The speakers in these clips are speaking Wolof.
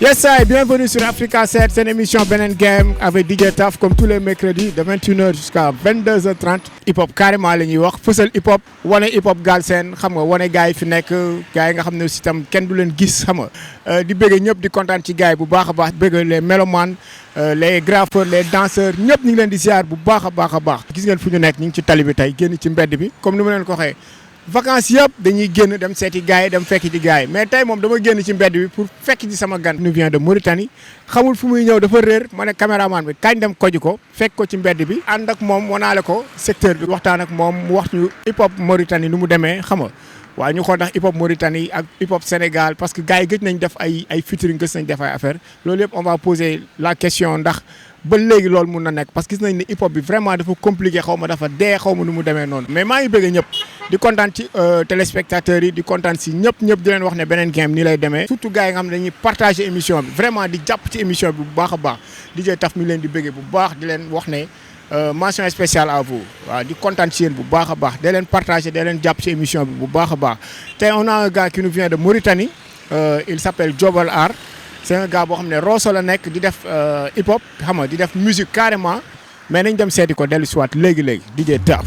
Yes, sir, bienvenue sur Africa 7, c'est une émission Benen Game avec DJ Taf comme tous les mercredis de 21h jusqu'à 22h30. Hip-hop carrément la ñuy wax fësal hip-hop wane hip-hop Galsen xam nga wane gars yi fi nekk gars yi nga xam ne aussi tam kenn du leen gis xam nga di bëgg ñëpp di kontaan ci gars yi bu baax a baax bëgg les mélomanes les graffeurs les danseurs ñëpp ñu ngi leen di ziar bu baax a baax gis ngeen fu ñu nekk ñu ngi ci tali bi tey génn ci mbedd bi comme ni ma leen ko waxee. vacances yëpp dañuy génn dem seeti gars yi dem fekki ci gars yi mais tey moom dama génn ci mbedd bi pour fekki ci sama gan. nous vient de Mauritanie xamul fu muy ñëw dafa réer ma ne caméraman bi kañ dem koji ko fekk ko ci mbedd bi ànd ak moom wanaale ko secteur bi waxtaan ak moom mu wax ñu hip hop Mauritanie nu mu demee xam nga waaw ñu xool ndax hip hop Mauritanie ak hip hop Sénégal parce que gars yi gëj nañ def ay featuring gëj nañ def ay affaire loolu yëpp on va poser la question ndax ba léegi loolu mun na nekk parce que gis nañ ne hip hop bi vraiment dafa compliqué xaw ma dafa dee xaw ma nu mu demee noonu mais maa ngi bëgg ñëpp di kontaan ci téléspectateurs yi di kontaan si ñëpp di leen wax ne Benen Game nii lay demee surtout gars yi nga xam ne dañuy partager émission bi vraiment di jàpp ci émission bi bu baax a baax DJ Taf mi leen di bëggee bu baax di leen wax ne mention spéciale à vous waaw di kontaan ci yéen bu baax a baax da leen partager da leen jàpp ci émission bi bu baax a baax tey on a un gars qui nous vient de Mauritanie il s'appelle Jobal Art c'est un gars boo xam ne Rosso la nekk di def hip hop xam nga di def musique carrément mais nañ dem seeti ko dellu si waat léegi DJ Taf.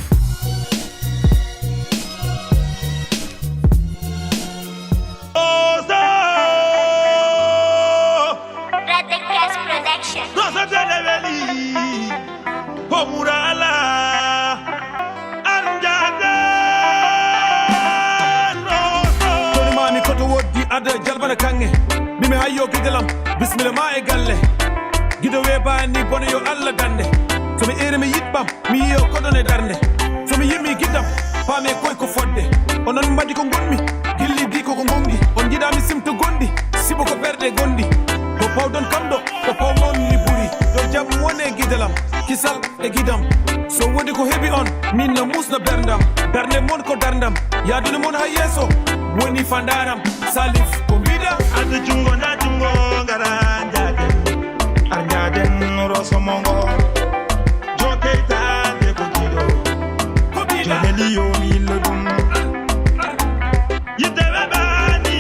ada jalbana kange mimi hayyo gidelam bismillah ma e galle gido we bani bono yo alla dande so mi ere mi yitbam mi yo kodone darnde so mi yimi gidam pame koy ko fodde onon mbadi ko gonmi gilli di ko gongi on jida mi simto gondi sibo ko perde gondi ko pawdon kamdo ko pawmon ni buri do jam wone gidelam kisal e gidam so wodi ko hebi on min no musna berndam darne mon ko darndam yaduni mon ha yeso woni fandaram salif ko bida ande jungo na jungo garanja arnjaden roso mongo joketa de ko jido ko bida jeliyo mi lodum yidde babani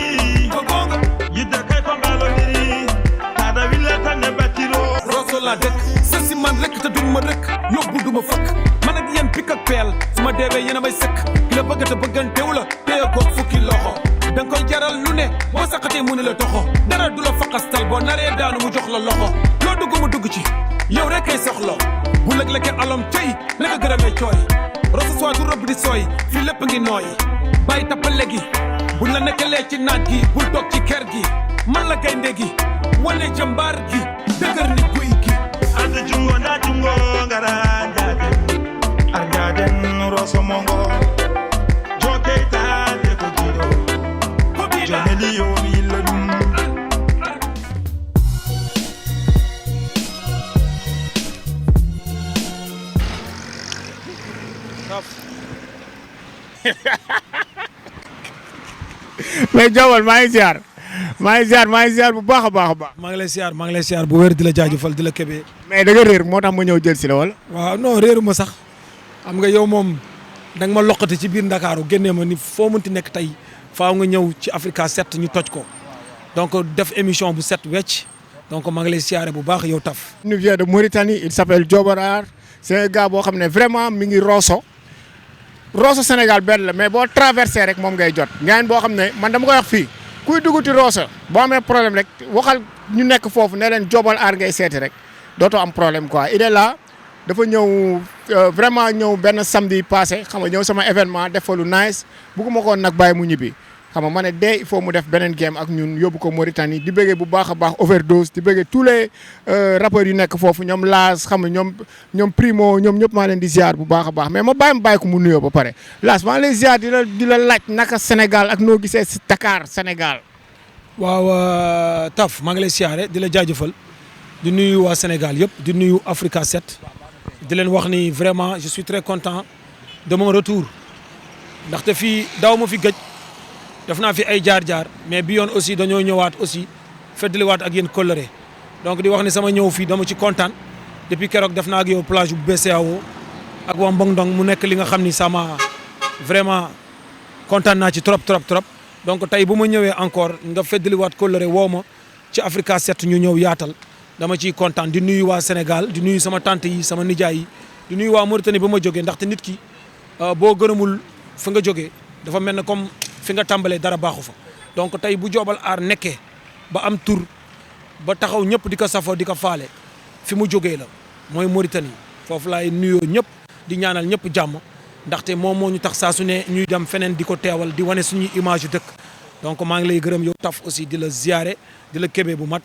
ko gonga yidde kay ko baloni tada willa tan batiro roso la dek sasi man rek ta dum ma rek yobbu duma fak man ak yeen pik ak pel suma debe yena may sek la bëgg ta bëggantewula teyo ko fukki loxo dang koy jaral lu ne boo saxatee mu ne la toxo dara du la faqastal boo naree daanu mu jox la loxo loo dugg mu dugg ci yow rek kay soxla bu lëg-lëgee alom tey la ko gërëmee cooy rosa soi du rëbb di sooy fii lépp ngi nooy bàyyi tappale gi buñ la nekkalee ci naaj gi bul toog ci kër gi man la gaynde gi wane jàmbaar gi dëgër ni guy gi and jungo na jungo ngara njaaden roso mongo jokeyta de ko jido Janelio Milum mais Jobal maa ngi ziar bu baax a baax. maa ngi lay ziar bu wér di la jaajëfal di la kebe. mais da nga réer moo tax ma ñëw jël si la wala. waaw non réeru ma sax xam nga yow moom da nga ma loqati ci biir Ndakaaru génnee ma ni foo mënti nekk tey. faaw nga ñëw ci Africa 7 ñu toj ko donc def émission bu set wecc donc maa ngi lay siyaare bu baax yow Taf. il nous vient de Mauritanie il s'appelle Jobal Art c'est un gars boo xam ne vraiment mi ngi Rosso Sénégal benn la mais boo traversé rek moom ngay jot ngeen boo xam ne man dama koy wax fii kuy dugg ci Rosso boo amee problème rek waxal ñu nekk foofu ne leen Jobal Art ngay seeti rek dootoo am problème quoi il est là dafa ñëw vraiment ñëw benn samedi passé xam nga ñëw sama événement def fa lu nice bugguma ko nag bàyyi mu ñibbi xam nga ma ne dès il faut mu def Benen Game ak ñun yóbbu ko Mauritanie di bëggee bu baax a baax overdose di bëggee tous les rappeurs yu nekk foofu ñoom Laas xam nga ñoom Primo ñoom ñëpp maa leen di ziar bu baax a baax mais ma bàyyi ko mu nuyoo ba pare Laas maa lay ziar di la laaj naka Sénégal ak noo gisee si Dakar Sénégal. waaw Taf maa ngi lay ziare di la jaajëfal di nuyu waa Sénégal yëpp di nuyu Africa 7. di leen wax ni vraiment je suis très content de mon retour ndaxte fii daaw ma fi gëj def naa fi ay jaar-jaar mais bi yoon aussi dañoo ñëwaat aussi feddaliwaat ak yéen kóllëre donc di wax ni sama ñëw fii dama ci kontaan depuis keroog def naa ak yow plage bu BCEAO ak waa Mbong mu nekk li nga xam ni sama vraiment kontaan naa ci trop donc tey bu ma ñëwee encore nga feddaliwaat kóllëre woo ma ci Africa 7 ñu ñëw yaatal dama ciy kontaan di nuyu waa Sénégal di nuyu sama tante yi sama nijaay yi di nuyu waa Mauritanie ba ma jógee ndaxte nit ki boo gërëmul fa nga jógee dafa mel ne comme fi nga tàmbalee dara baaxu fa donc tey bu Joobal Art nekkee ba am tur ba taxaw ñëpp di ko safoo di ko faale fi mu jógee la mooy Mauritanie foofu laay nuyoo ñëpp di ñaanal ñëpp jàmm ndaxte moom moo ñu tax saa su ne ñuy dem feneen di ko teewal di wane suñuy image yu dëkk donc maa ngi lay gërëm yow taf aussi di la ziare di la kébee bu mat.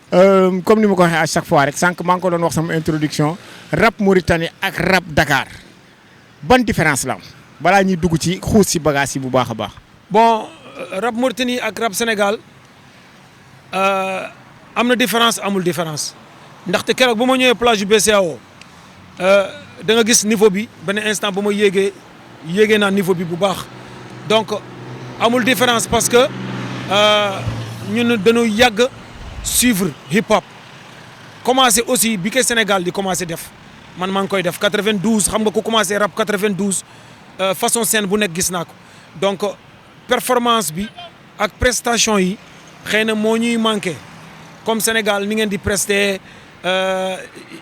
comme ni ma ko waxee à chaque fois rek sànq maa ngi ko doon wax sama introduction rap Mauritanie ak rap Dakar ban différence la am balaa ñuy dugg ci xuus si bagage yi bu baax a baax. bon rap Mauritanie ak rap Sénégal am na différence amul différence ndaxte keroog bu ma ñëwee plage yu BCEAO da nga gis niveau bi benn instant ba ma yéegee naa niveau bi bu baax donc amul différence parce que ñun dañoo yàgg suivre hip hop commencé aussi bi ko Sénégal di commencé def man maa ngi koy def 92 xam nga ko commencé rap 92 façon scène bu nekk gis naa ko donc performance bi ak prestation yi xëy na moo ñuy manqué comme Sénégal ni ngeen di prester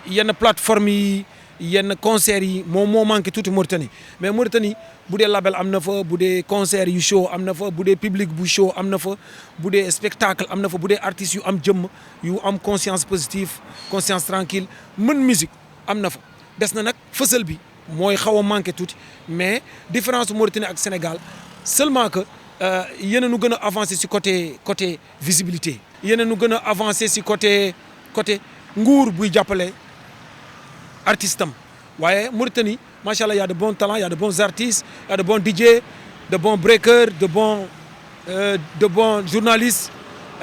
yenn plateforme yi yenn concert yi moom moo manqué tuuti Mauritanie mais Mauritanie bu dee label am na fa bu dee concert yu show am na fa bu dee public bu show am na fa bu dee spectacle am na fa bu dee artistes yu am jëmm yu am conscience positive conscience tranquille mën musique am na fa des na nag fësal bi mooy xaw a manqué tuuti mais différence Mauritanie ak Sénégal seulement que yéen a nu gën a avancé si côté visibilité yéen a nu gën a avancé si côté nguur buy jàppale artiste am waaye Mauritanie macha allah y a de bons talents y a de bons artistes y a de bons DJ de bons breakers de bons journalistes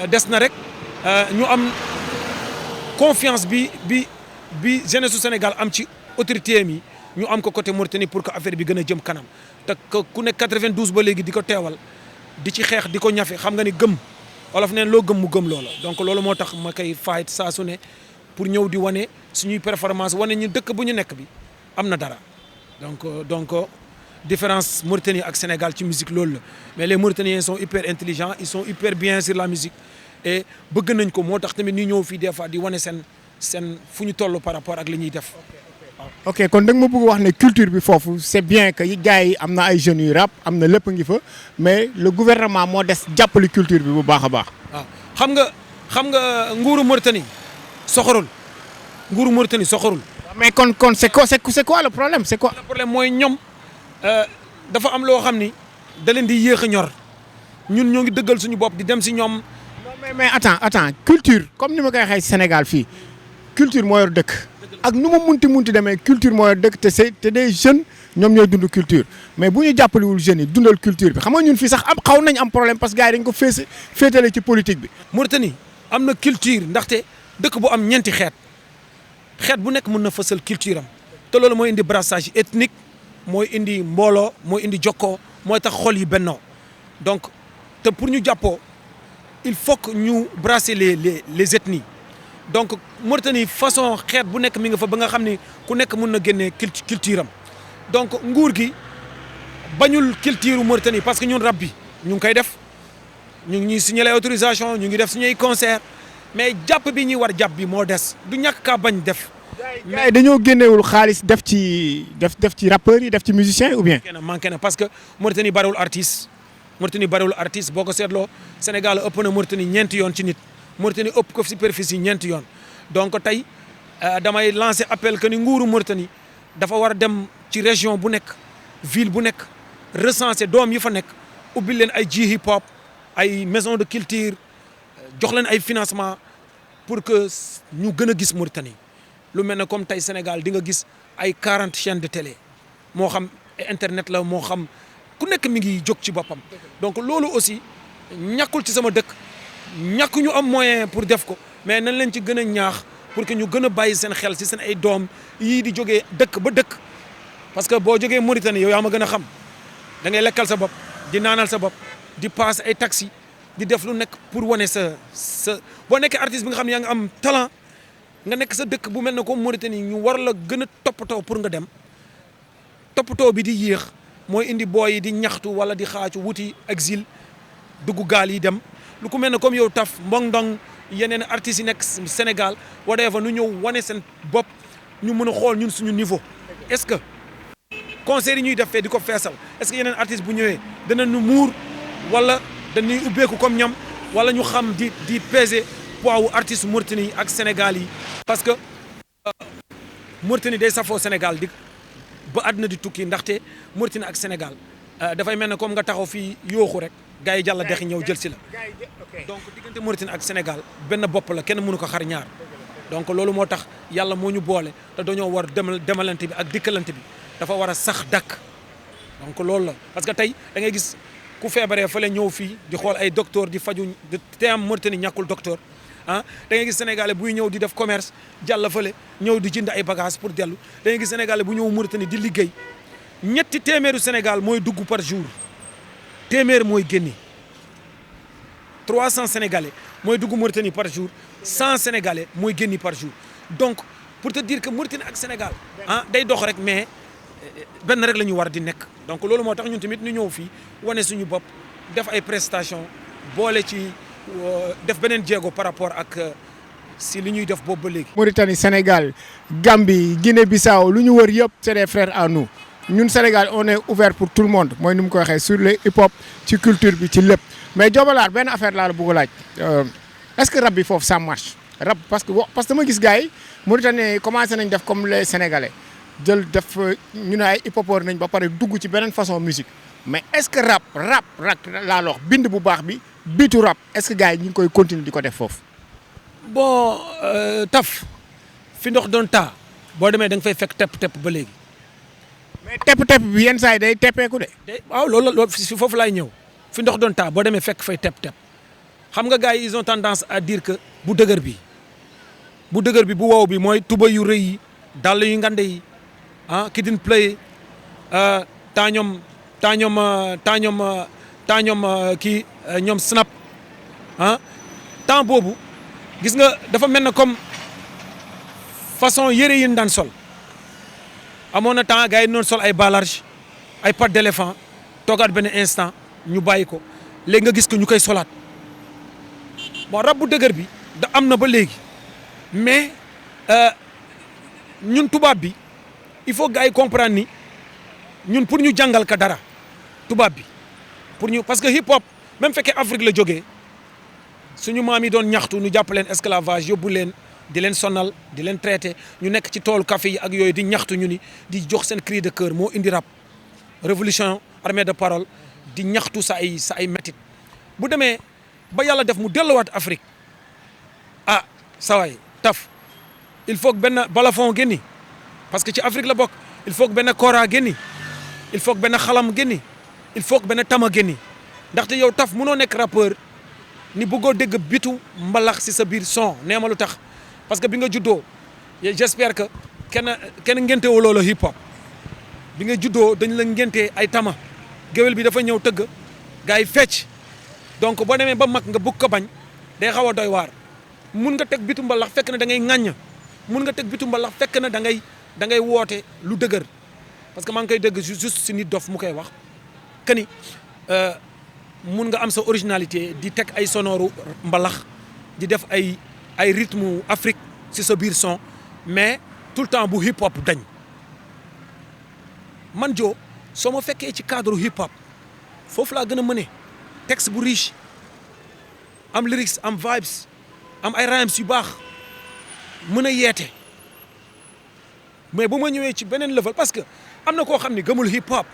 des na rek ñu am confiance bi jeunesse su Sénégal am ci autorité mi ñu am ko côté Mauritanie pour que affaire bi gën a jëm kanam te ku nekk 92 ba léegi di ko teewal di ci xeex di ko ñafe xam nga ni gëm wolof neen loo gëm mu gëm loola donc loolu moo tax ma koy fight saa su ne pour ñëw di wane suñuy performance wane ñu dëkk bu ñu nekk bi am na dara donc différence Mauritanie ak Sénégal ci musique loolu la mais les Mauritaniens sont hyper intelligents ils sont hyper bien sur la musique et bëgg nañ ko moo tax tamit ñu ñëw fii des fois di wane seen fu ñu toll par rapport ak li ñuy def. ok kon da nga ma bëgg wax ne culture bi foofu c'est bien que yi gars yi am na ay jeunes yu rap am na lépp ngi fa mais le gouvernement moo des jàppale culture bi bu baax a baax. waaw xam nga nguuru Mauritanie soxorul nguuru Mauritanie soxorul. mais kon c'est quoi le problème c'est quoi. le problème mooy ñoom dafa am loo xam ni da leen di yéex a ñor ñun ñoo ngi dëggal suñu bopp di dem si ñoom. mais attends culture comme ni ma koy waxee Sénégal fii culture moo yor dëkk. ak nu ma munti demee culture moo yor dëkk te des jeunes ñoom ñooy dund culture mais bu ñu jàppalewul jeunes yi dundal culture bi xam nga ñun fii sax xaw nañ am problème parce que gars yi dañ ko féetale ci politique bi. Mauritanie am na culture ndaxte dëkk bu am ñeenti xeet bu nekk mën na fësal culture am te loolu mooy indi brassage ethnique mooy indi mbooloo mooy indi jokkoo mooy tax xol yi bennoo donc te pour ñu jàppoo il faut que ñu brasser les ethnies donc Mauritanie façon xeet bu nekk mi nga fa ba nga xam ni ku nekk mën na génnee culture am donc nguur gi bañul culture Mauritanie parce que ñun rap bi ñu ngi koy def ñu ngi ñuy signaler autorisation ñu ngi def suñuy concert mais jàpp bi ñuy war jàpp bi moo des du ñàkk kaa bañ def. mais dañoo génnewul xaalis def ci rappeurs yi def ci musiciens yi ou bien. manqué na parce que Mauritanie bariwul artiste boo ko seetloo Sénégal ëpp na Mauritanie ñeenti yoon ci nit Mauritanie ëpp ko superficie ñeenti yoon donc tey damay lancer appel que ni nguuru Mauritanie dafa war a dem ci région bu nekk ville bu nekk recenser doom yi fa nekk ubbil leen ay ji hip hop ay maison de culture jox leen ay financement pour que ñu gën a gis Mauritanie lu mel ne comme tey Sénégal di nga gis ay 40 chaînes de télé moo xam internet la moo xam ku nekk mi ngi jóg ci boppam donc loolu aussi ñàkkul ci sama dëkk ñàkk ñu am moyen pour def ko mais nañ leen ci gën a ñaax pour que ñu gën a bàyyi seen xel ci seen ay doom yii di jógee dëkk ba dëkk parce que boo jógee Mauritanie yow yaa ma gën a xam da ngay lekkal sa bopp di naanal sa bopp di paas ay taxi di def lu nekk pour wane sa boo nekkee artiste bi nga xam ne yaa ngi am talent nga nekk sa dëkk bu mel ne comme Mauritanie ñu war la gën a toppatoo pour nga dem toppatoo bi di yéex mooy indi booy yi di ñaxtu wala di xaacu wuti exil dugg gaal yi dem lu ko mel ne comme yow taf mbong ndong yeneen artistes yi nekk Sénégal whatever nu ñëw wane seen bopp ñu mën a xool ñun suñu niveau est-ce que concert yi ñuy def fee di ko feesal est-ce que yeneen artiste bu ñëwee danañu muur wala dañuy ubbeeku comme ñam wala ñu xam di peser poids wu artiste Mauritanie yi ak Sénégal yi parce que Mauritanie day safoo Sénégal di ba àdduna di tukki ndaxte Mauritanie ak Sénégal dafay mel ne comme nga taxaw fii yooxu rek gars yi jàlla dexi ñëw jël si la donc diggante Mauritanie ak Sénégal benn bopp la kenn mënu ko xar ñaar donc loolu moo tax yàlla moo ñu boole te dañoo war demalante bi ak dikkalante bi dafa war a sax dakk donc loolu la parce que tey da ngay gis ku feebaree fële ñëw fii di xool ay docteur di faju te am Mauritanie ñàkkul docteur ah da ngay gis sénégalais buy ñëw di def commerce jàll fële ñëw di jënd ay bagages pour dellu da ngay gis sénégalais bu ñëw Mauritanie di liggéey ñetti téeméeru Sénégal mooy dugg par jour téeméer mooy génni 300 sénégalais mooy dugg Mauritanie par jour 100 sénégalais mooy génni par jour donc pour te dire que Mauritanie ak Sénégal ah day dox rek mais benn rek la ñu war di nekk donc loolu moo tax ñun tamit ñu ñëw fii wane suñu bopp def ay prestations boole ci def beneen jéego par rapport ak si li ñuy def boobu ba léegi. Mauritanie Sénégal Gambie Guinée-Bissau lu ñu wër yëpp c'est des frères à nous ñun Sénégal on est ouvert pour tout le monde mooy nu mu ko waxee sur le hip hop ci culture bi ci lépp mais Jobalaar benn affaire laa la bëgg a laaj est-ce que rap bi foofu ça marche rap parce que dama gis gars yi Mauritanie commencé nañ def comme les Sénégalais jël def ñu ne ay hip hopeur nañ ba pare dugg ci beneen façon musique mais est-ce que rap laa la wax bind bu baax bi biitu rap est-ce que gars yi ñu ngi koy continuer di ko def foofu. bon taf fi ndox doon taa boo demee da nga fay fekk tepp ba léegi. mais tepp bi yenn saa yi day teppeeku de. waaw loolu si foofu laay ñëw fi ndox doon taa boo demee fekk fay tepp xam nga gars yi ils ont tendance à dire que bu dëgër bi bu wow bi mooy tuba yu rëy yi dàll yu ngande yi ah Kidin Play temps ñoom kii ñoom Snap ah temps boobu gis nga dafa mel ne comme façon yëre yi ñu daan sol amoon na temps gars yi noonu sol ay bas large ay pattes d'éléphant toogaat benn instant ñu bàyyi ko léegi nga gis ko ñu koy solaat bon rab bu dëgër bi da am na ba léegi mais ñun tubaab bi il faut gars yi comprendre ni ñun pour ñu jàngal ka dara tubaab bi pour ñu parce que hip hop même fekkee Afrique la jógee suñu maam yi doon ñaxtu ñu jàpp leen esclavage yóbbu leen di leen sonal di leen traité ñu nekk ci toolu café yi ak yooyu di ñaxtu ñu ni di jox seen cri de cœur moo indi rap révolution armée de parole di ñaxtu sa ay métit bu demee ba yàlla def mu delluwaat Afrique ah sawaay taf il faut que benn balafon génni parce que ci Afrique la bokk il faut que benn kora génni il faut que benn xalam génni il faut que benn tama génni ndaxte yow taf mënoo nekk rappeur ni bëggoo dégg bitu mbalax si sa biir son nee ma lu tax parce que bi nga juddoo j'espère que kenn ngénte woo loolu hip hop bi nga juddoo dañ la ngénte ay tama géwél bi dafa ñëw tëgg gars yi fecc donc boo demee ba mag nga bëgg ko bañ day xaw a doy waar mun nga teg bitu mbalax fekk na da ngay ŋàññ mun nga teg bitu mbalax fekk na da ngay woote lu dëgër parce que maa ngi koy dégg juste si nit dof mu koy wax que ni mun nga am sa originalité di teg ay sonoru mbalax di def ay rythme Afrique si sa biir son mais tout le temps bu hip hop dañ man joo soo ma fekkee ci cadre hip hop foofu laa gën a mëne texte bu riche am lyrics am vibes am ay rhymes yu baax mën a yeete mais bu ma ñëwee ci beneen level parce que am na koo xam ne gëmul hip hop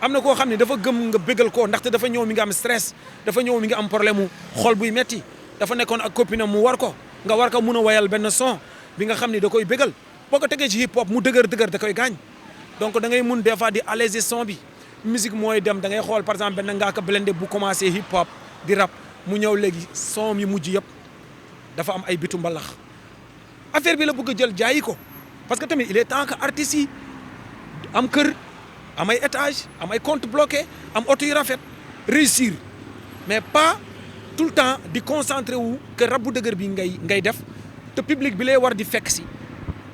am na koo xam ne dafa gëm nga bégal ko ndaxte dafa ñëw mi nga am stress dafa ñëw mi nga am problème mu xol buy metti dafa nekkoon ak copine am mu war ko nga war ko mun a wayal benn son bi nga xam ne da koy bégal boo ko tegee ci hip hop mu dëgër da koy gaañ donc da ngay mun des fois di alléger son bi musique mooy dem da ngay xool par exemple benn Ngaaka Blindé bu commencé hip hop di rap mu ñëw léegi son yi mujj yëpp dafa am ay bitu mbalax affaire bi la bëgg a jël jaayi ko parce que tamit il est temps que artistes yi am kër am ay étage am ay compte bloqué am oto yu rafet réussir mais pas tout le temps di concentré wu que rab bu dëgër bi ngay def te public bi lay war di fekk si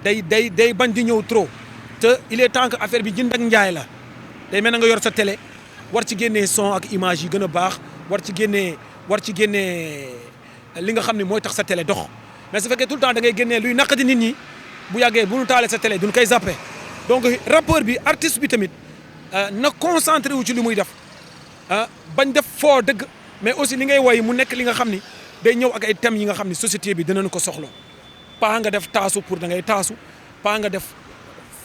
day bañ di ñëw trop te il est temps que affaire bi jënd ak njaay la day mel na nga yor sa télé war ci génnee son ak image yi gën a baax war ci génnee li nga xam ne mooy tax sa télé dox mais su fekkee tout le temps da ngay génnee luy naqadi nit ñi bu yàggee bu ñu taalee sa télé duñ koy zappé donc rappeur bi artiste bi tamit na concentré wu ci li muy def bañ def foo dëgg mais aussi li ngay woy mu nekk li nga xam ni day ñëw ak ay thèmes yi nga xam ni société bi dinañ ko soxla pas nga def taasu pour da ngay taasu pas nga def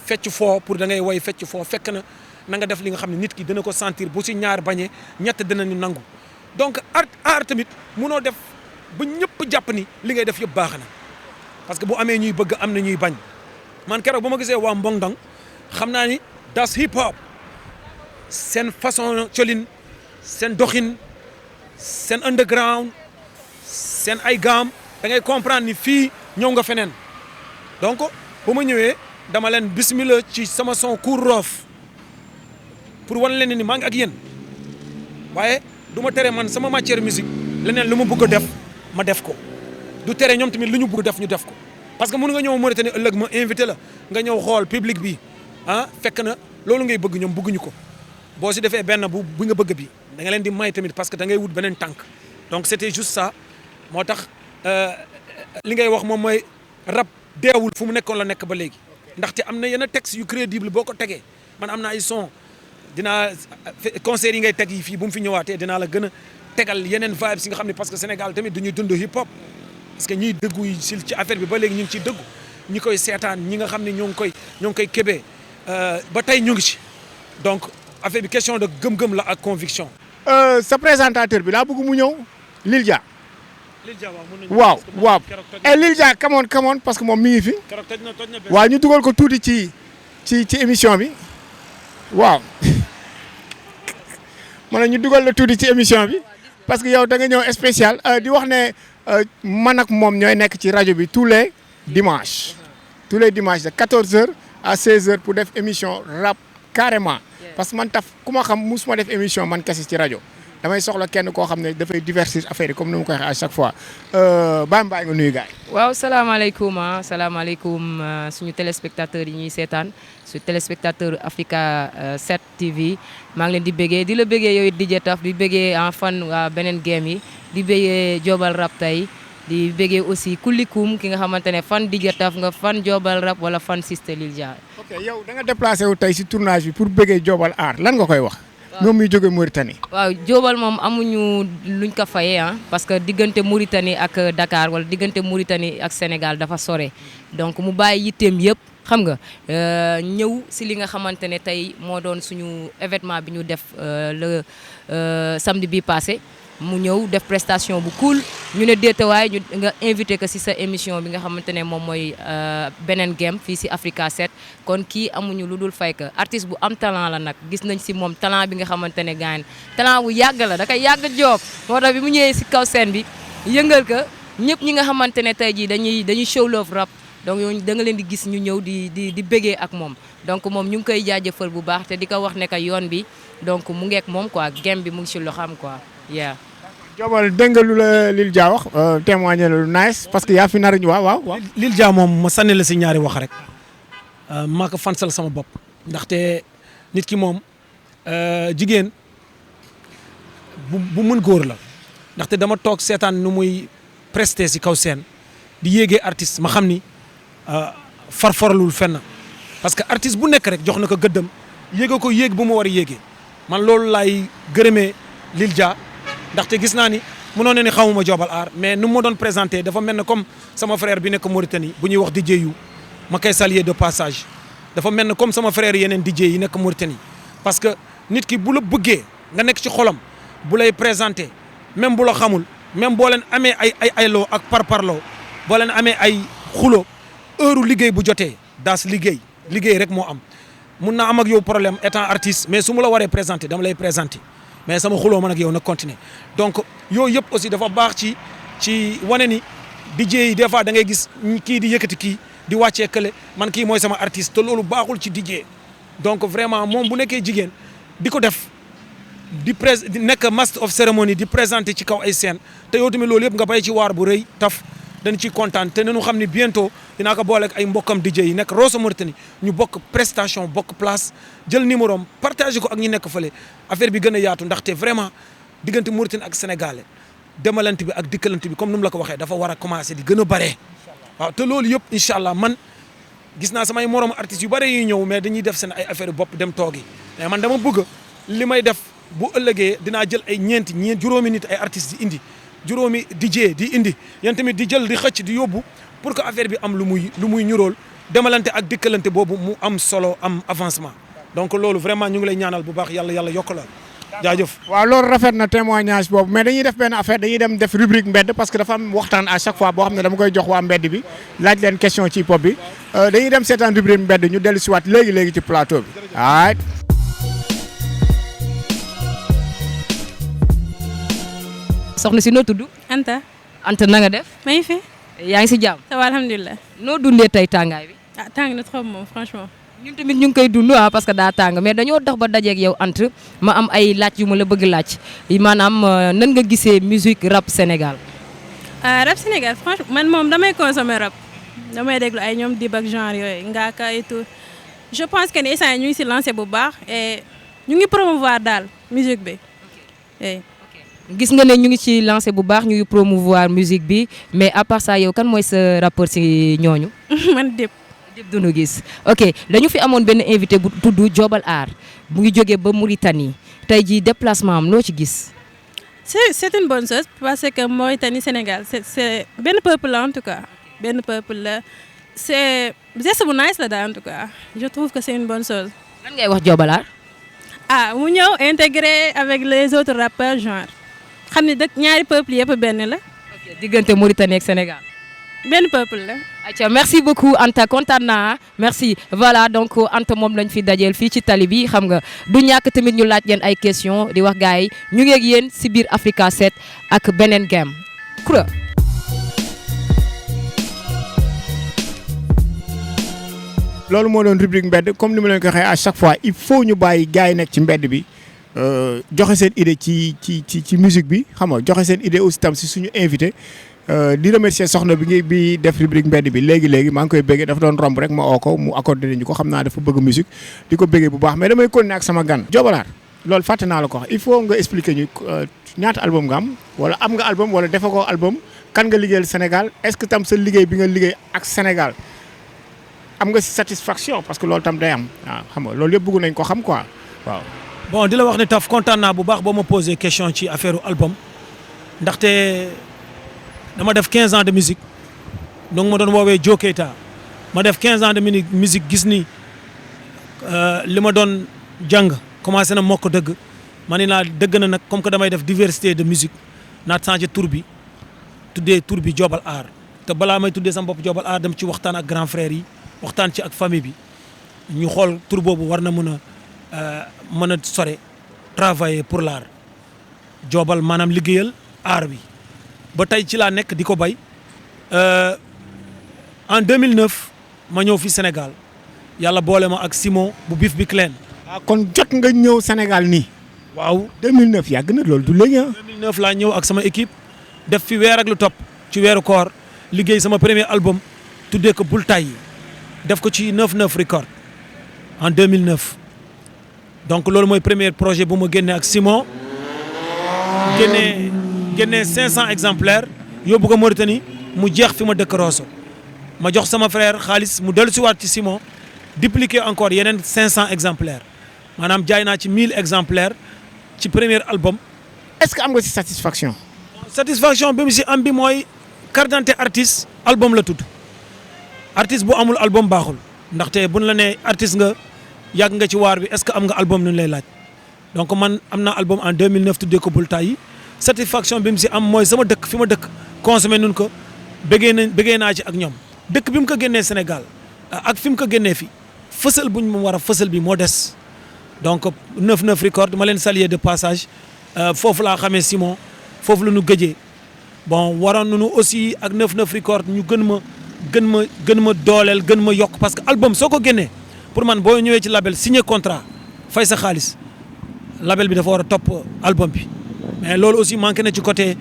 fecc foo pour da ngay woy fecc foo fekk na nga def li nga xam ne nit ki dina ko sentir bu si ñaar bañee ñett dinañu nangu donc art tamit munoo def ba ñëpp jàpp ni li ngay def yëpp baax na parce que bu amee ñuy bëgg am na ñuy bañ man keroog ba ma gisee waa Mbong Ndong xam naa ni das hip hop seen façon colin seen doxin seen underground seen ay gaam da ngay comprendre ni fii ñëw nga feneen donc ba ma ñëwee dama leen bismillah ci sama son cour roof pour wan leen ni maa ngi ak yéen waaye du ma tere man sama matière musique leneen lu ma bëgg a def ma def ko du tere ñoom tamit lu ñu bëgg def ñu def ko parce que mënu nga ñëw Mauritanie ëllëg ma invité la nga ñëw xool public bi fekk na loolu ngay bëgg ñoom bëgguñu ko boo si defee benn bu nga bëgg bi da nga leen di may tamit parce que da ngay wut beneen tànk donc c'était juste ça moo tax li ngay wax moom mooy rap deewul fu mu nekkoon la nekk ba léegi ndaxte am na yenn texte yu crédible boo ko tegee man am na ay son dinaa concert yi ngay teg yi fii bu mu fi ñëwaatee dinaa la gën a tegal yeneen vibes yi nga xam ne parce que Sénégal tamit dañuy dund hip hop parce que ñiy dëggu yi ci affaire bi ba léegi ñu ngi ciy dëggu ñi koy seetaan ñi nga xam ne ñoo ngi koy kébee ba tey ñu ngi ci donc affaire bi question de gëm-gëm la ak conviction. sa présentateur bi laa bëgg mu ñëw Lil Dia. Lil Dia waaw et Lil Dia come on parce que moom mi ngi fi. waaw ñu dugal ko tuuti ci émission bi waaw ma ne ñu dugal la tuuti ci émission bi parce que yow da nga ñëw spécial di wax ne man ak moom ñooy nekk ci rajo bi tous les dimanches de 14h à 16h pour def émission rap carrément parce que man taf ku ma xam musuma def émission man kese ci rajo damay soxla kenn koo xam ne dafay divertir affaire yi comme ni ma ko waxee à chaque fois bàyyi nga nuyu gars yi. waaw salaamaaleykum suñu téléspectateurs yi ñuy seetaan su téléspectateur Africa 7 TV maa ngi leen di bëggee di la bëggee yow it DJ Taf di bëggee en fan waa beneen game yi di bëggee Jobal Rap tey di bëggee aussi Kulikum ki nga xamante ne fan DJ Taf nga fan Jobal Rap wala fan Sister Lil Dia. ok yow da nga déplacé wu tey si tournage bi pour bëggee Jobal Art lan nga koy wax. moom muy jóge Mauritanie. waaw Jobal moom amuñu luñ ko fayee parce que diggante Mauritanie ak Dakar wala diggante Mauritanie ak Sénégal dafa sore donc mu bàyyi yitteem yëpp xam nga ñëw si li nga xamante ne tey moo doon suñu événement bi ñu def le samedi bi passé mu ñëw def prestation bu cool ñu ne déetawaay ñu nga invité ko si sa émission bi nga xamante ne moom mooy beneen game fii si Africa 7 kon kii amuñu lu dul fay ka artiste bu am talent la nag gis nañ si moom talent bi nga xamante ne gaañ talent bu yàgg la da koy yàgg job moo tax bi mu ñëwee si kaw scène bi yëngal ka ñëpp ñi nga xamante ne tey jii dañuy show love rap donc yow da nga leen di gis ñu ñëw di bëggee ak moom donc moom ñu ngi koy jaajëfal bu baax te di ko wax ne que yoon bi donc mu ngeek moom quoi game bi mu ngi si loxam quoi yeah. Jobal dégg nga lu la Lil Dia wax témoigner lu nice parce que yaa fi nar ñu waaw. Lil Dia moom ma sànni la si ñaari wax rek maa ko fansal sama bopp ndaxte nit ki moom jigéen bu mën góor la ndaxte dama toog seetaan nu muy presté si kaw scène di yéegee artiste ma xam ni farfaralul fenn parce que artiste bu nekk rek jox na ko gëddam yéege ko yéeg bu mu war a yéegee man loolu laay gërëmee Lil Dia ndaxte gis naa ni mënoon na ni xamuma Jobal Art mais nu ma doon présenté dafa mel ne comme sama frère bi nekk Mauritanie bu ñuy wax DJ yu ma koy saluer de passage dafa mel ne comme sama frère yeneen DJ yi nekk Mauritanie parce que nit ki bu la bëggee nga nekk ci xolam bu lay présenté même bu la xamul même boo leen amee ay loo ak parparloo boo leen amee ay xulo heure liggéey bu jotee daas liggéey rek moo am mun naa am ak yow problème étant artiste mais su ma la waree présenté dama lay présenté mais sama xuloo man ak yow na continuer donc yooyu yëpp aussi dafa baax ci wane ni DJ yi des fois da ngay gis kii di yëkkati kii di wàccee kële man kii mooy sama artiste te loolu baaxul ci DJ donc vraiment moom bu nekkee jigéen di ko def di nekk master of ceremony di présenté ci kaw ay scène te yow tamit loolu yëpp nga bay ci waar bu rëy taf dañ ciy kontaan te nañu xam ni bientôt dinaa ko boole ak ay mbokkam DJ yi nekk Rosso Mauritanie ñu bokk prestation bokk place jël numéro am partagé ko ak ñi nekk fële affaire bi gën a yaatu ndaxte vraiment diggante Mauritanie ak Sénégal demalante bi ak dikkalante bi comme ni mu la ko waxee dafa war a commencer di gën a bare waaw te loolu yëpp incha allah man gis naa samay moromu artistes yu bare yuy ñëw mais dañuy def seen ay affaire bopp dem toogi mais man dama bëgg li may def bu ëllëgee dinaa jël ay ñeent juróomi nit ay artistes di indi juróomi DJ di indi yéen tamit di jël di xëcc di yóbbu pour que affaire bi am lu muy ñuróol demalante ak dikkalante boobu mu am solo am avancement donc loolu vraiment ñu ngi lay ñaanal bu baax yàlla yokk la jaajëf. waaw loolu rafet na témoignage boobu mais dañuy def benn affaire dañuy dem def rubrique mbedd parce que dafa am waxtaan à chaque fois boo xam ne dama koy jox waa mbedd bi laaj leen question ci hip hop bi dañuy dem seetaan rubrique mbedd ñu dellu si waat léegi ci plateau bi. waay. soxna si noo tudd. Anta. Anta na nga def. maa ngi fi. yaa ngi si jàmm. ça va alhamdulilah. noo dundee tey tàngaay bi. ah tàng na trop moom franchement. ñun tamit ñu ngi koy dund parce que daa tàng mais dañoo dox ba dajeeg yow Anta ma am ay laaj yu ma la bëgg laaj maanaam nan nga gisee musique rap Sénégal. rap Sénégal franchement man moom damay consommer rap damay déglu ay ñoom dib ak genre yooyu ngaaka et tout je pense que ni instant ñu ngi si lancé bu baax et ñu ngi promouvoir daal musique bi. gis nga ne ñu ngi ci lancé bu baax ñu ngi promouvoir musique bi mais à part ça yow kan mooy sa rappeur si ñooñu. man Dip Doundou Guiss ok dañu fi amoon benn invité bu tudd Jobal Art mu ngi jógee ba Mauritanie tey jii déplacement am loo ci gis. c'est une bonne chose parce que Mauritanie Sénégal c'est benn peuple la en tout cas benn peuple la c'est geste bu nice la daal en tout cas je trouve que c'est une bonne chose. lan ngay wax Jobal Art. mu ñëw intégré avec les autres rappeurs genre xam ne dëkk ñaari peuple yëpp benn la. ok diggante Mauritanie ak Sénégal. benn peuple la. ayca merci beaucoup Anta kontaan naa merci voilà donc Anta moom lañ fi dajeel fii ci tali bi xam nga du ñàkk tamit ñu laaj leen ay question di wax gars yi ñu ngi ak yéen si biir Africa 7 ak beneen game. Kura. loolu moo doon rubrique mbedd comme ni ma leen ko waxee à chaque fois il faut ñu bàyyi gars yi nekk ci mbedd bi joxe seen idée ci musique bi xam nga joxe seen idée aussi tam si suñu invité. di remercier soxna bi def rubrique mbedd bi léegi maa ngi koy béggee dafa doon romb rek ma oo ko mu accordé ñu ko xam naa dafa bëgg musique di ko béggee bu baax mais damay continuer ak sama gan. Jobal Art loolu fàtte naa la ko wax il faut nga expliquer ñu ñaata album nga am wala am nga album wala defa ko album kan nga liggéeyal Sénégal est-ce que tam sa liggéey bi nga liggéey ak Sénégal am nga si satisfaction parce que loolu tam day am waaw xam nga loolu yëpp bëgg nañ ko xam quoi waaw. bon di la wax ne taf kontaan naa bu baax boo ma posé question ci affaire album ndaxte. dama def 15 ans de musique donc ma doon woowee Joe Keita ma def 15 ans de musique gis ni li ma doon jàng commencé na mokk dëgg ma ne naa dëgg na nag comme que damay def diversité de musique naa changé tur bi tuddee tur bi Jobal Art te balaa may tuddee sama bopp Jobal Art dem ci waxtaan ak grand frère yi waxtaan ci ak famille bi ñu xool tur boobu war na mën a sore travailler pour l'art Jobal maanaam liggéeyal art bi. ba tey ci laa nekk di ko bay en 2009 ma ñëw fi Sénégal yàlla boole ma ak Simon bu Bif Big Cleen. kon jot nga ñëw Sénégal nii. waaw 2009 yàgg na loolu du léegi ah. 2009 laa ñëw ak sama équipe def fi weer ak lu topp ci weeru koor liggéey sama premier album tuddee ko Bul Tay def ko ci 99 record en 2009 donc loolu mooy premier projet bu ma génnee ak Simon génnee 500 exemplaires yóbbu ko Mauritanie mu jeex fi ma dëkk Rosso ma jox sama frère xaalis mu dellu si waat ci Simon dupliquer encore yeneen 500 exemplaires maanaam jaay naa ci 1000 exemplaires ci premier album. est-ce que am nga si satisfaction. satisfaction bi mu si am bi mooy carte d'identité artiste album la tudd artiste bu amul album baaxul ndaxte buñ la nee artiste nga yàgg nga ci waar bi est-ce que am nga album nu lay laaj donc man am naa album en 2009 tuddee ko Bul Tay satisfaction bi mu si am mooy sama dëkk fi ma dëkk consommé nun ko bëggee naa ci ak ñoom dëkk bi mu ko génnee Sénégal ak fi mu ko génnee fi fësal buñ mu war a fësal bi moo des donc 99 record ma leen saluer de passage foofu laa xamee Simon foofu la ñu gëjee bon waroon nañu aussi ak 99 record ñu gën ma dooleel gën ma yokk parce que album soo ko génnee pour man boo ñëwee ci label signé contrat fay sa xaalis label bi dafa war a topp album bi mais loolu aussi manqué na ci côté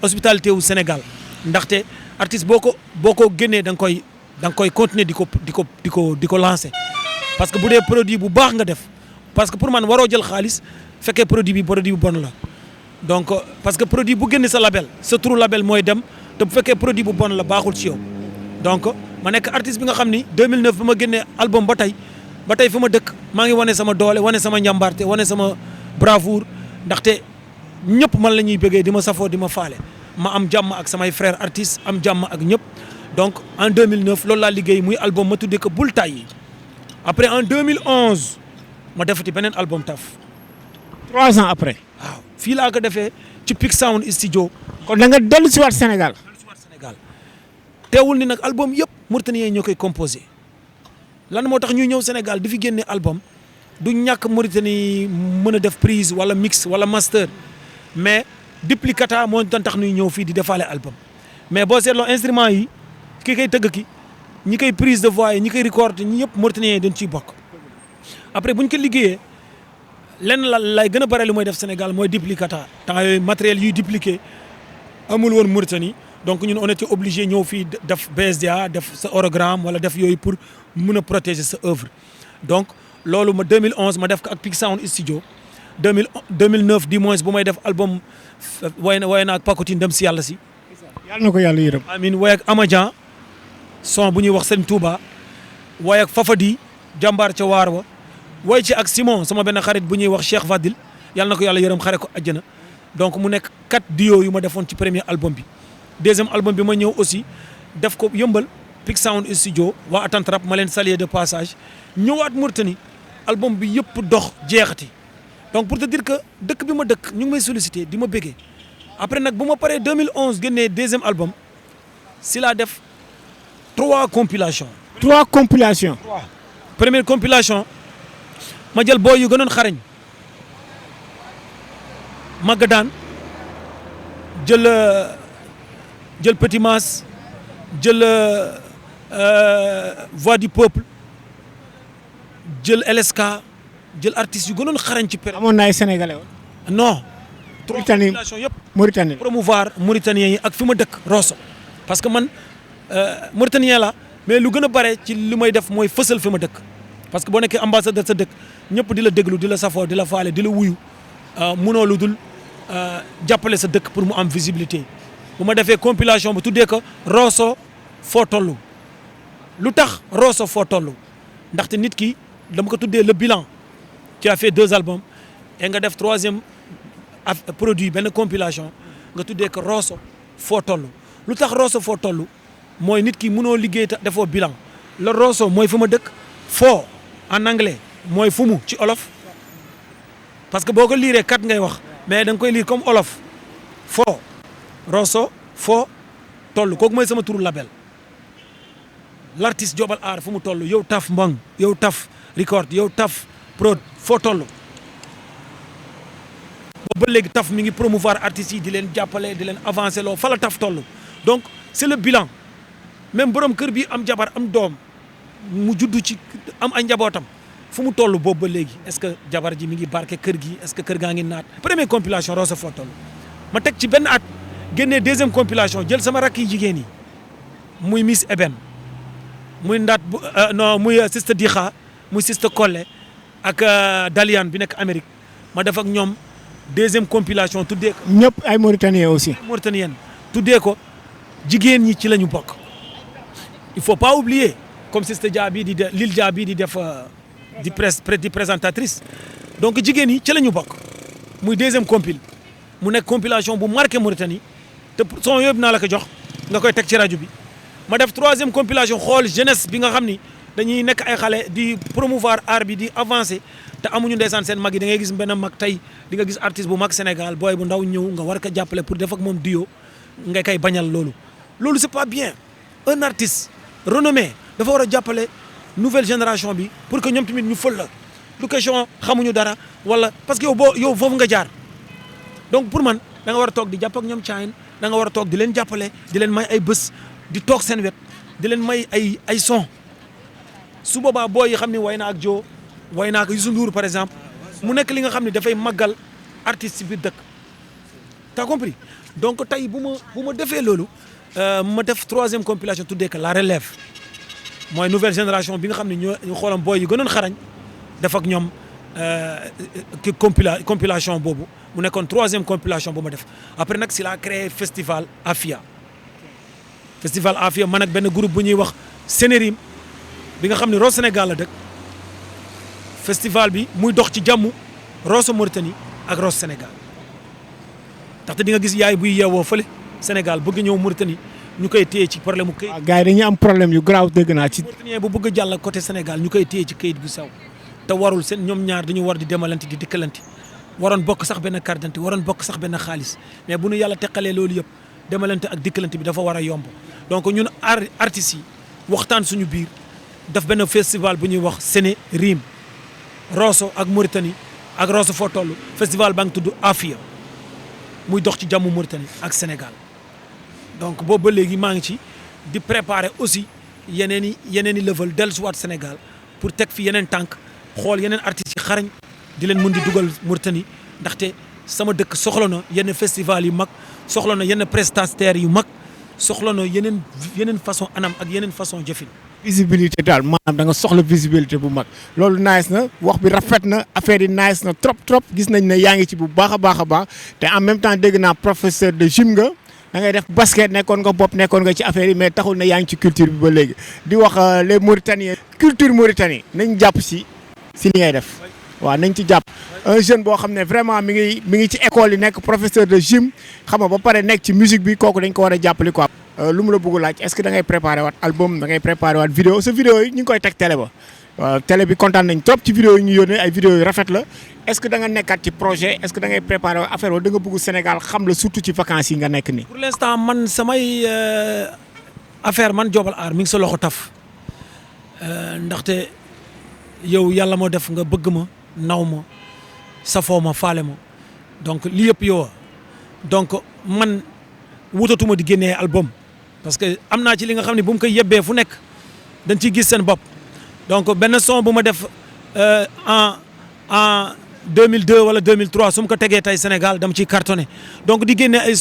hospitalité wu Sénégal ndaxte artiste boo ko génnee da nga koy continuer di ko lancer parce que bu dee produit bu baax nga def parce que pour man waroo jël xaalis fekkee produit bi bon la donc parce que produit bu génn sa label sa turu label mooy dem te bu fekkee produit bu bon la baaxul ci yow donc ma nekk artiste bi nga xam ni 2009 bi ma génnee album ba tey fi ma dëkk maa ngi wane sama doole wane sama njàmbaarte wane sama bravoure ndaxte ñëpp man la ñuy bëggee di ma safoo di ma faale ma am jàmm ak samay frères artistes am jàmm ak ñëpp donc en 2009 loolu laa liggéey muy album ma tuddee ko Bul Tàyyi après en 2011 ma defati beneen album taf 3 ans après. waaw fii laa ko defee ci Peak Sound studio kon da nga dellu si waat Sénégal. Sénégal teewul ni nag album yëpp Mauritaniens ñoo koy composé lan moo tax ñuy ñëw Sénégal di fi génne album du ñàkk Mauritanie mën a def prise wala mix wala master mais duplicata moo tax ñuy ñëw fii di defaale album mais boo seetloo instrument yi ki koy tëgg ki ñi koy prise de voix yi ñi koy record ñi ñëpp Mauritaniens yi dañ ciy bokk après bu ñu ko liggéeyee lenn la lay gën a bare li mooy def Sénégal mooy duplicata temps yooyu matériel yuy dupliqué amul woon Mauritanie donc ñun on était obligé ñëw fii def BSDA def sa hologramme wala def yooyu pour mën a protéger sa œuvre donc loolu ma 2011 ma def ko ak Peak Sound studio 2009 du moins bu may def album way na ak Pakotine dem si yàlla si. yàlla na ko yàlla yërëm. amiin way ak Amadia son bu ñuy wax Serigne Touba way ak Fafadi jàmbaar ca waar wa way ci ak Simon sama benn xarit bu ñuy wax Cheikh Fadil yàlla na ko yàlla yërëm xare ko àjjana donc mu nekk 4 duos yu ma defoon ci premier album bi. deuxième album bi ma ñëw aussi def ko yëmbal Peak Sound studio waa Attantrap ma leen saluer de passage ñëwaat Mauritanie album bi yëpp dox jeexati donc pour te dire que dëkk bi ma dëkk ñu ngi may solliciter di ma béggee après nag bu ma paree 2011 génnee deuxième album si laa def 3 compilations. 3 compilations. première compilation ma jël booy yu gënoon xarañ Magadaan jël Petit Mass jël Voix du Peuple jël LSK jël artistes yu gënoon xarañ ci période. amoon na ay sénégalais woon. non. Mauritanie compilation yëpp. Mauritanie. promouvoir Mauritaniens yi ak fi ma dëkk Rosso parce que man Mauritanien la mais lu gën a bare ci li may def mooy fësal fi ma dëkk parce que boo nekkee ambassadeur sa dëkk ñëpp di la déglu di la safoo di la faale di la wuyu munoo lu dul jàppale sa dëkk pour mu am visibilité bu ma defee compilation bu tuddee ko Rosso foo toll lu tax Rosso foo toll ndaxte nit ki dama ko tuddee le bilan tu as fait 2 albums et nga def 3e produit benn compilation nga tuddee ko Rosso foo toll lu tax Rosso foo toll mooy nit ki mënoo liggéey te defoo bilan le Rosso mooy fu ma dëkk foo en anglais mooy fu mu ci olof parce que boo ko liiree 4 ngay wax mais da nga koy lire comme olof foo Rosso foo toll kooku mooy sama turu label l'artiste Jobal Art fu mu toll yow taf mbang yow taf record yow taf prod foo toll ba léegi taf mi ngi promouvoir artistes yi di leen jàppale di leen avancer loo fa la taf toll donc c'est le bilan même borom kër bi am jabar am doom mu juddu ci am ay njabootam fu mu toll boobu ba léegi est-ce que jabar ji mi ngi barke kër gi est-ce que kër gaa ngi naat. première compilation Rosso foo toll ma teg ci benn at génnee 2e compilation jël sama rakk yi jigéen yi muy Miss Eben muy Ndat bu non muy Siste Dixa muy Siste Collé ak Daliane bi nekk Amérique ma def ak ñoom 2e compilation tuddee ko. ñëpp ay Mauritaniens aussi. Mauritanienne tuddee ko jigéen ñi ci la ñu bokk il faut pas oublier comme Siste Dia bii di Lil Dia bii di def di présentatrice donc jigéen ñi ci la ñu bokk muy 2e compil mu nekk compilation bu marqué Mauritanie te son yëpp naa la ko jox nga koy teg ci rajo bi ma def 3e compilation xool jeunesse bi nga xam ni dañuy nekk ay xale di promouvoir art bi di avancer te amuñu ndeysaan seen mag yi da ngay gis benn mag tey di nga gis artiste bu mag Sénégal booy bu ndaw ñëw nga war ko jàppale pour def ak moom duo nga koy bañal loolu c'est pas bien un artiste renommé dafa war a jàppale nouvelle génération bi pour que ñoom tamit ñu fël la du question xamuñu dara wala parce que yow foofu nga jaar donc pour man da nga war a toog di jàpp ak ñoom caayin da nga war a toog di leen jàppale di leen may ay bés di toog seen wet di leen may ay son su boobaa booy yi xam ne way naa ak Joe way naa ak Youssou Ndour par exemple mu nekk li nga xam ne dafay màggal artiste ci biir dëkk t'as compris donc tey bu ma defee loolu ma def 3e compilation tuddee que la relève mooy nouvelle génération bi nga xam ne ñu xoolam booy yu gënoon xarañ def ak ñoom compilation boobu mu nekkoon 3e compilation bu ma def après nag si laa créé festival Afia man ak benn groupe bu ñuy wax Sénérim bi nga xam ne Rosso Sénégal la dëkk festival bi muy dox ci jàmm Rosso Mauritanie ak Rosso Sénégal ndaxte di nga gis yaay buy yeewoo fële Sénégal bëgg ñëw Mauritanie ñu koy téye ci problème mu këyit. waaw gars yi dañuy am problème yu grave dégg naa ci. Mauritanien bu bëgg a jàll côté Sénégal ñu koy téye ci këyit bu sew te warul seen ñoom ñaar dañu war di demalante di dikkalante waroon bokk sax benn carte d'identité waroon bokk sax benn xaalis mais bu nu yàlla teqalee loolu yëpp demalante ak dikkalante bi dafa war a yomb donc ñun artistes yi waxtaan suñu biir daf benn festival bu ñuy wax Sénérim Rosso ak Mauritanie ak Rosso foo toll festival baa ngi tudd Afia muy dox ci jàmmu Mauritanie ak Sénégal donc boobu ba léegi maa ngi ci di préparer aussi yeneen i level dellusiwaat Sénégal pour teg fi yeneen tànk xool yeneen artistes yi xarañ di leen mën di dugal Mauritanie ndaxte sama dëkk soxla na yenn festival yu mag soxla na yenn prestataires yu mag soxla na yeneen façon anam ak yeneen façon jëfin. visibilité daal maanaam da nga soxla visibilité bu mag loolu nice na wax bi rafet na affaire yi nice na trop gis nañ ne yaa ngi ci bu baax a baax te en même temps dégg naa professeur de gym nga da ngay def basket nekkoon nga ci affaire yi mais taxul na yaa ngi ci culture bi ba léegi di wax les Mauritaniens culture Mauritanie nañ jàpp si li ngay def waaw nañ ci jàpp un jeune boo xam ne vraiment mi ngi ci école yi nekk professeur de gym xam nga ba pare nekk ci musique bi kooku dañ ko war a jàppale quoi. lu mu la bëgg laaj est-ce que da ngay préparé waat album da ngay préparé waat vidéo sa vidéo yi ñu ngi koy teg télé ba waaw télé bi kontaan nañ trop ci vidéo yi ñu yónnee ay vidéo yu rafet la est-ce que da nga nekkaat ci projet est-ce que da ngay préparé waat affaire wala da nga bëgg Sénégal xam la surtout ci vacances yi nga nekk nii. pour l'instant man samay affaire man Jobal Art mi ngi sa loxo taf ndaxte yow yàlla moo def nga bëgg ma naw ma safoo ma faale ma donc lii yëpp yow donc man wutatuma di génnee album. parce que am naa ci li nga xam ne bu mu koy yebbee fu nekk dañ ciy gis seen bopp donc benn son bu ma def en 2002 wala 2003 su ma ko tegee tey Sénégal dama ciy cartonné donc di génne ay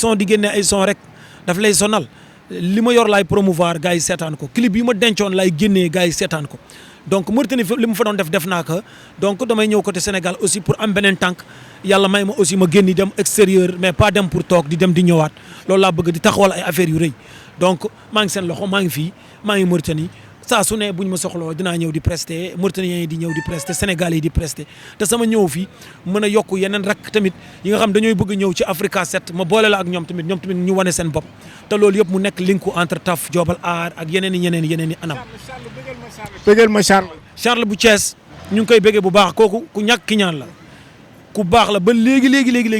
son rek daf lay sonal li ma yor laay promouvoir gars yi seetaan ko clip yi ma dencoon laay génnee gars yi seetaan ko donc Mauritanie li mu fa doon def naa ko donc damay ñëw côté Sénégal aussi pour am beneen tànk yàlla may ma aussi ma génn dem extérieur mais pas dem pour toog di dem di ñëwaat loolu laa bëgg di taxawal ay affaires yu rëy donc maa ngi seen loxo maa ngi fii maa ngi Mauritanie saa su ne buñ ma soxloo dinaa ñëw di prester Mauritaniens yi di ñëw di prester Sénégalais yi di prester te sama ñëw fii mën a yokk yeneen rakk tamit yi nga xam dañooy bëgg ñëw ci Africa 7 ma boole la ak ñoom tamit ñu wane seen bopp te loolu yëpp mu nekk linku entre Taf Jobal Art ak yeneen i anam. bëggal ma Charles bu Thiès ñu ngi koy bëggee bu baax kooku ku ñàkk ki ñaan la ku baax la ba léegi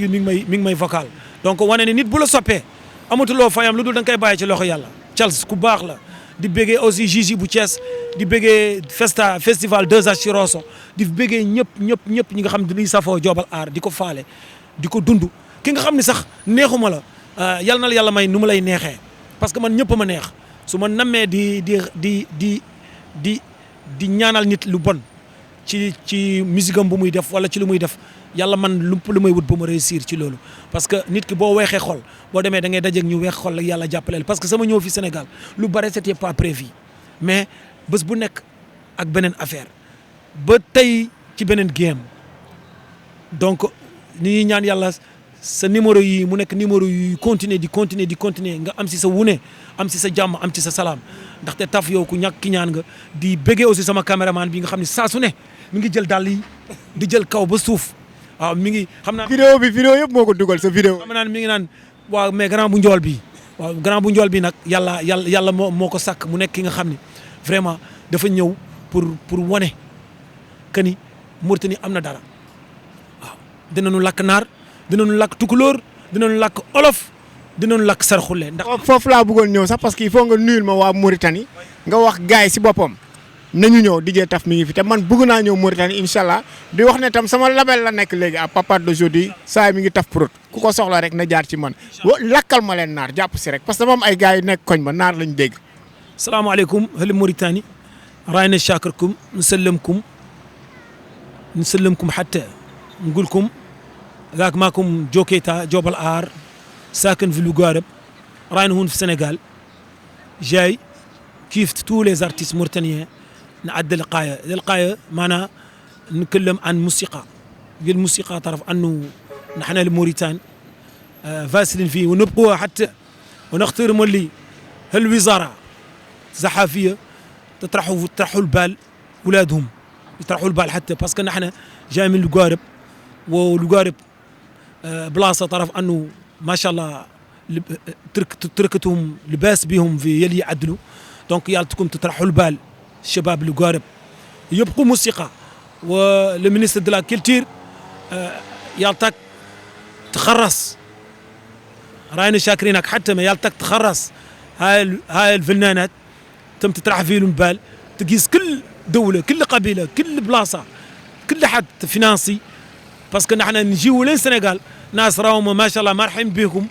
mi ngi may vocal donc wane ne nit bu la soppee amatuloo fayam lu dul da nga koy bàyyi ci loxo yàlla Charles ku baax la di bëggee aussi Gigi bu Thiès di bëggee festival 2H ci Rosso di bëggee ñëpp ñi nga xam ne dañuy safoo Jobal Art di ko faale di ko dund ki nga xam ne sax neexuma la yal na la yàlla may nu mu lay neexee parce que man ñëpp ma neex su ma nammee di ñaanal nit lu bon ci musique am bu muy def wala ci lu muy def yàlla man lu may wut ba ma réussir ci loolu parce que nit ki boo weexee xol boo demee da ngay dajeeg ñu weex xol ak yàlla jàppaleel parce que sama ñëw fi Sénégal lu bare c'était pas prévu mais bés bu nekk ak beneen affaire ba tey ci beneen game donc ni ñuy ñaan yàlla sa numéro yi mu nekk numéro yu continuer nga am si sa wune am si sa jàmm am ci sa salaam ndaxte Taf yow ku ñàkk ki ñaan nga di bëggee aussi sama caméraman bi nga xam ne saa su ne mi ngi jël dàll yi di jël kaw ba suuf waaw mi ngi xam naa. vidéo yëpp moo ko dugal sa vidéo. xam naa mi ngi naan waaw mais grand bu njool bi nag yàlla moo ko sàkk mu nekk ki nga xam ne vraiment dafa ñëw pour wane que ni Mauritanie am na dara waaw dinañu lakk naar dinañu lakk tukulóor dinañu lakk olof dinañu lakk sarxule ndax. foofu laa bëggoon ñëw sax parce que il faut nga nuyul ma waa Mauritanie nga wax gars yi si boppam nañu ñëw DJ Taf mi ngi fi te man bëgg naa ñëw Mauritanie incha allah di wax ne tam sama label la nekk léegi à partir d'aujourd'hui saa mi ngi Taf Prod ku ko soxla rek na jaar ci man lakkal ma leen naar jàpp si rek parce que moom ay gars yu nekk koñ ma naar lañ dégg. salaamaaleykum ahli Mauritanie raayna shakarkum نسلمكم حتى نقولكم ذاك معكم جوكيتا جوبال آر ساكن في لوغارب راين هون في السنغال جاي كيف تو لي زارتيست موريتانيين نعد لقايه معنا نتكلم عن موسيقى. الموسيقى تعرف أنه نحن الموريتان فاسلين فيه ونبقوا حتى ونختار اللي الوزارة الصحفية تطرحوا البال أولادهم يطرحوا البال حتى باسكو نحن جاي من القارب والقارب بلاصة تعرف أنه ما شاء الله تركتهم لباس بهم في يلي يعدلوا دونك يالتكم تطرحوا البال الشباب القارب يبقوا موسيقى والمينيستر دو لا كولتور يالتك تخرص راينا شاكرينك حتى ما يالتك تخرص هاي الفنانات تم تطرح فيهم البال تقيس كل دولة كل قبيلة كل بلاصة كل حد فينانسي باسكو نحن نجيو للسنغال ناس راهم ما شاء الله مرحين بكم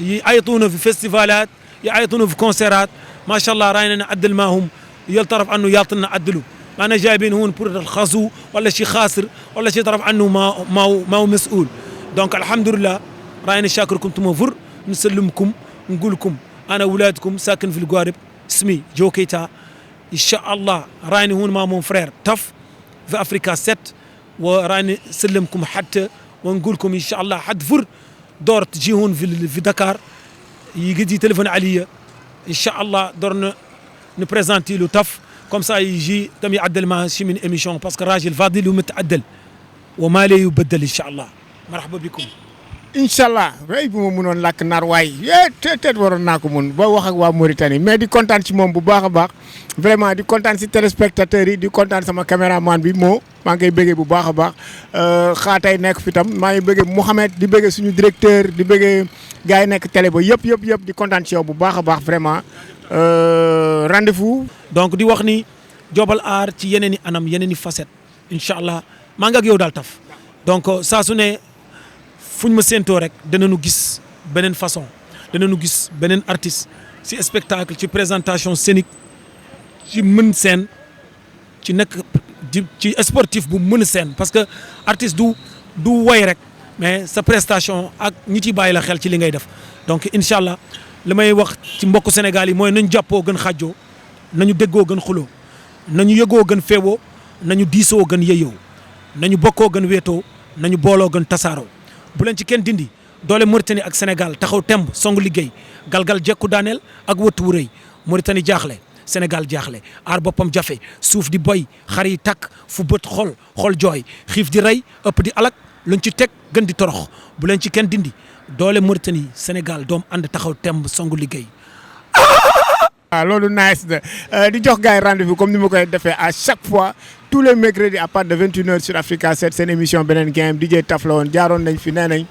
يعيطونا في فيستيفالات يعيطونا في كونسيرات ما شاء الله راينا نعدل معهم يلطرف عنه يالطنا نعدلوا انا جايبين هون بور الخزو ولا شيء خاسر ولا شيء طرف عنه ما هو مسؤول دونك الحمد لله راينا شاكركم تموفر نسلمكم نقول لكم انا اولادكم ساكن في القارب اسمي جو كيتا ان شاء الله رايني هون مع مون فرير تف في افريكا 7 وراني نسلمكم حتى ونقول لكم ان شاء الله حد فر دور تجي هون في دكار يجي تليفون عليا ان شاء الله دور نبريزانتي له تف كوم سا يجي تم يعدل مع شي من ايميشن باسكو راجل فاضل ومتعدل وما لا يبدل ان شاء الله مرحبا بكم incha allah way bu ma mënoon làkk naar waay te waroon naa ko mun ba wax ak waa Mauritanie mais di kontaan ci moom bu baax a baax vraiment di kontaan si téléspectateurs yi di kontaan sama caméraman bi moo maa ngi koy bëggee bu baax a baax xaatay nekk fi tam maa ngi bëggee Mouhamed di bëggee suñu directeur di bëggee gars yi nekk télé ba yëpp di kontaan ci yow bu baax a baax vraiment rendez-vous. donc di wax ni Jobal Art ci yeneen i anam yeneen i facette incha allah maa ngi ak yow daal taf donc saa su ne fu ñu ma séentoo rek danañu gis beneen façon danañu gis beneen artiste ci spectacle ci présentation scénique ci mën scène ci nekk ci sportif bu mën scène parce que artiste du woy rek mais sa prestation ak ñi ci bàyyi la xel ci li ngay def donc incha allah li may wax ci mbokku Sénégal yi mooy nañu jàppoo gën xàjjoo nañu déggoo gën xuloo nañu yëgoo gën feewoo nañu diisoo gën yeyoo nañu bokkoo gën weetoo nañu booloo gën tasaaroo bu leen ci kenn dindi doole Mauritanie ak Sénégal taxaw temb song liggéey galgal jekku daaneel ak wëttu wu rëy Mauritanie jaaxle Sénégal jaaxle aar boppam jafe suuf di boy xar yi takk fu bët xol jooy xiif di rey ëpp di alak luñ ci teg gën di torox bu leen ci kenn dindi doole Mauritanie Sénégal doom ànd taxaw temb song liggéey. waaw loolu nice na di jox gars yi rendez-vous comme ni ma koy defee à chaque fois tous les mercredis à partir de 21h sur Africa 7 seen émission beneen game DJ Taf la woon jaaroon nañ fi nee nañ